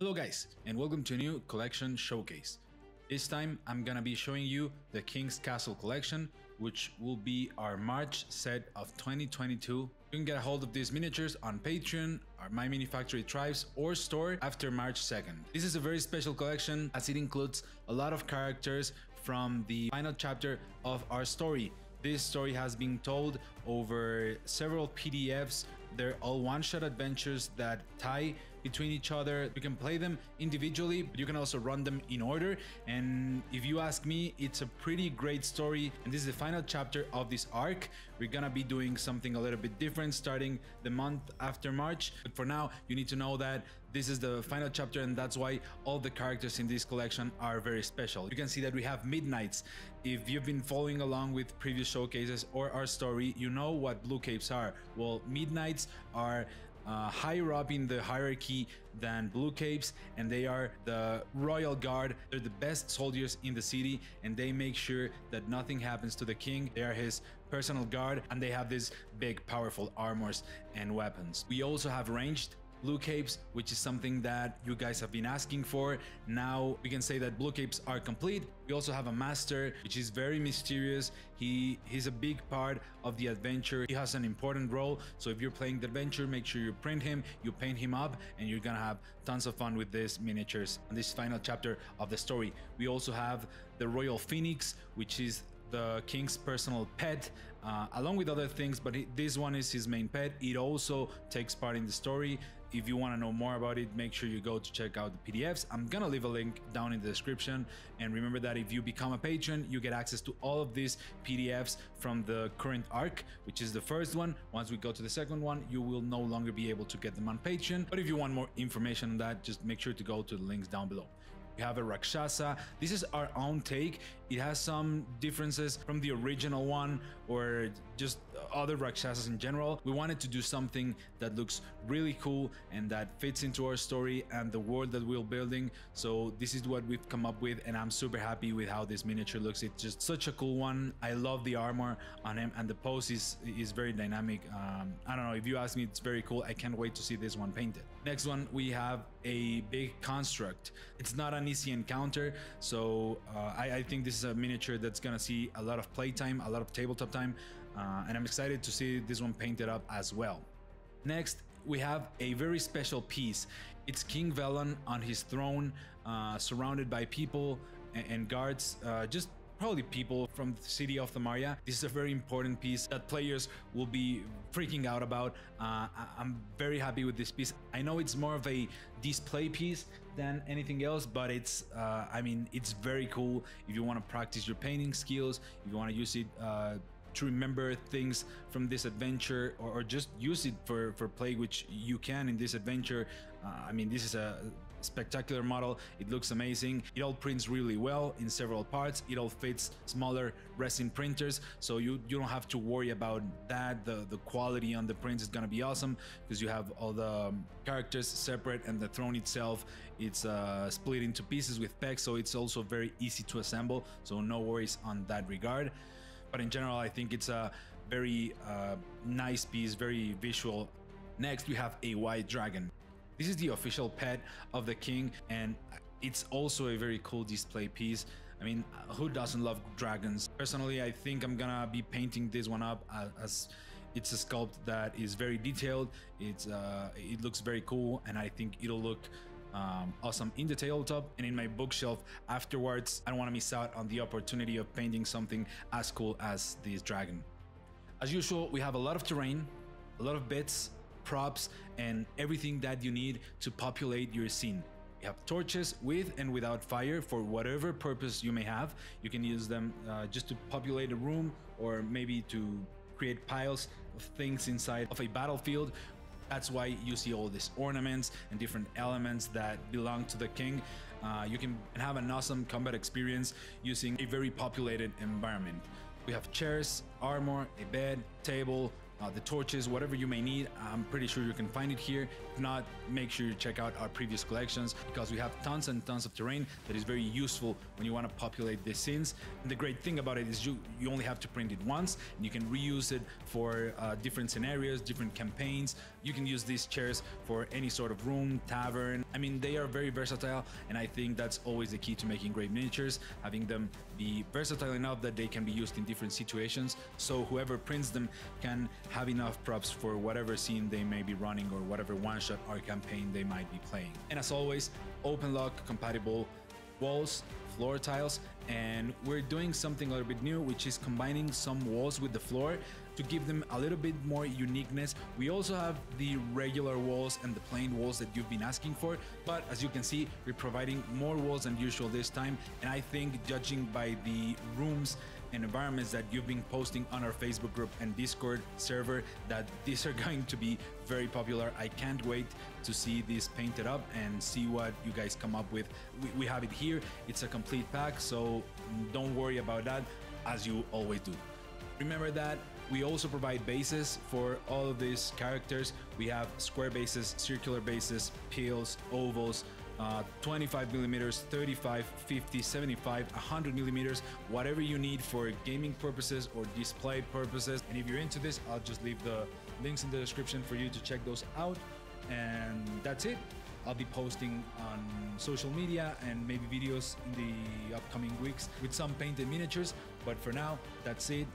Hello guys, and welcome to a new collection showcase. This time I'm gonna be showing you the King's Castle collection, which will be our March set of 2022. You can get a hold of these miniatures on Patreon, our My Mini Factory Tribes, or store after March 2nd. This is a very special collection as it includes a lot of characters from the final chapter of our story. This story has been told over several PDFs. They're all one-shot adventures that tie between each other. You can play them individually, but you can also run them in order. And if you ask me, it's a pretty great story. And this is the final chapter of this arc. We're gonna be doing something a little bit different starting the month after March. But for now, you need to know that this is the final chapter, and that's why all the characters in this collection are very special. You can see that we have Midnights. If you've been following along with previous showcases or our story, you know what Blue Capes are. Well, Midnights are higher up in the hierarchy than Blue Capes, and they are the royal guard. They're the best soldiers in the city, and they make sure that nothing happens to the king. They are his personal guard, and they have these big powerful armors and weapons. We also have ranged Blue Capes, which is something that you guys have been asking for. Now we can say that Blue Capes are complete. We also have a master, which is very mysterious. He's a big part of the adventure. He has an important role. So if you're playing the adventure, make sure you print him, you paint him up, and you're gonna have tons of fun with these miniatures on this final chapter of the story. We also have the Royal Phoenix, which is the king's personal pet, along with other things, but this one is his main pet. It also takes part in the story. If you want to know more about it, make sure you go to check out the PDFs. I'm gonna leave a link down in the description. And remember that if you become a patron, you get access to all of these PDFs from the current arc, which is the first one. Once we go to the second one, you will no longer be able to get them on Patreon. But if you want more information on that, just make sure to go to the links down below. We have a Rakshasa. This is our own take. It has some differences from the original one or just other Rakshasas in general. We wanted to do something that looks really cool and that fits into our story and the world that we're building. So this is what we've come up with, and I'm super happy with how this miniature looks. It's just such a cool one. I love the armor on him, and the pose is very dynamic. I don't know, if you ask me, it's very cool. I can't wait to see this one painted. Next one, we have a big construct. It's not an easy encounter, so I think this is a miniature that's gonna see a lot of playtime, a lot of tabletop time, and I'm excited to see this one painted up as well. Next, we have a very special piece. It's King Velen on his throne, surrounded by people and guards, just probably people from the city of Thamaria. This is a very important piece that players will be freaking out about. I'm very happy with this piece. I know it's more of a display piece than anything else, but it's, I mean, it's very cool if you want to practice your painting skills, if you want to use it to remember things from this adventure, or just use it for play, which you can in this adventure. I mean, this is a spectacular model. It looks amazing. It all prints really well in several parts. It all fits smaller resin printers, so you don't have to worry about that. The quality on the prints is gonna be awesome because you have all the characters separate, and the throne itself, it's split into pieces with pegs, so it's also very easy to assemble, so no worries on that regard. But in general, I think it's a very nice piece, very visual. Next, we have a white dragon. This is the official pet of the king, and it's also a very cool display piece. I mean, who doesn't love dragons? Personally, I think I'm gonna be painting this one up as it's a sculpt that is very detailed. It looks very cool, and I think it'll look awesome in the tabletop and in my bookshelf afterwards. I don't want to miss out on the opportunity of painting something as cool as this dragon. As usual, we have a lot of terrain, a lot of bits, props, and everything that you need to populate your scene. You have torches with and without fire for whatever purpose you may have. You can use them just to populate a room, or maybe to create piles of things inside of a battlefield. That's why you see all these ornaments and different elements that belong to the king. You can have an awesome combat experience using a very populated environment. We have chairs, armor, a bed, table, the torches, whatever you may need. I'm pretty sure you can find it here. If not, make sure you check out our previous collections, because we have tons and tons of terrain that is very useful when you want to populate the scenes. And the great thing about it is you only have to print it once, and you can reuse it for different scenarios, different campaigns. You can use these chairs for any sort of room, tavern. I mean, they are very versatile, and I think that's always the key to making great miniatures, having them be versatile enough that they can be used in different situations, so whoever prints them can have enough props for whatever scene they may be running or whatever one-shot or campaign they might be playing. And as always, open lock compatible walls, floor tiles, and we're doing something a little bit new, which is combining some walls with the floor to give them a little bit more uniqueness. We also have the regular walls and the plain walls that you've been asking for, but as you can see, we're providing more walls than usual this time, and I think, judging by the rooms and environments that you've been posting on our Facebook group and Discord server, that these are going to be very popular. I can't wait to see this painted up and see what you guys come up with. We have it here. It's a complete pack, so don't worry about that, as you always do. Remember that we also provide bases for all of these characters. We have square bases, circular bases, peels, ovals, 25 millimeters, 35, 50, 75, 100 millimeters, whatever you need for gaming purposes or display purposes. And if you're into this, I'll just leave the links in the description for you to check those out. And that's it. I'll be posting on social media and maybe videos in the upcoming weeks with some painted miniatures. But for now, that's it.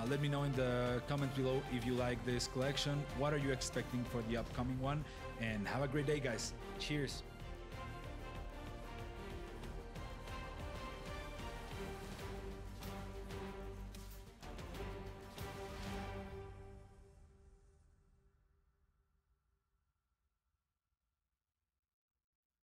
Let me know in the comments below if you like this collection. What are you expecting for the upcoming one? And have a great day, guys. Cheers.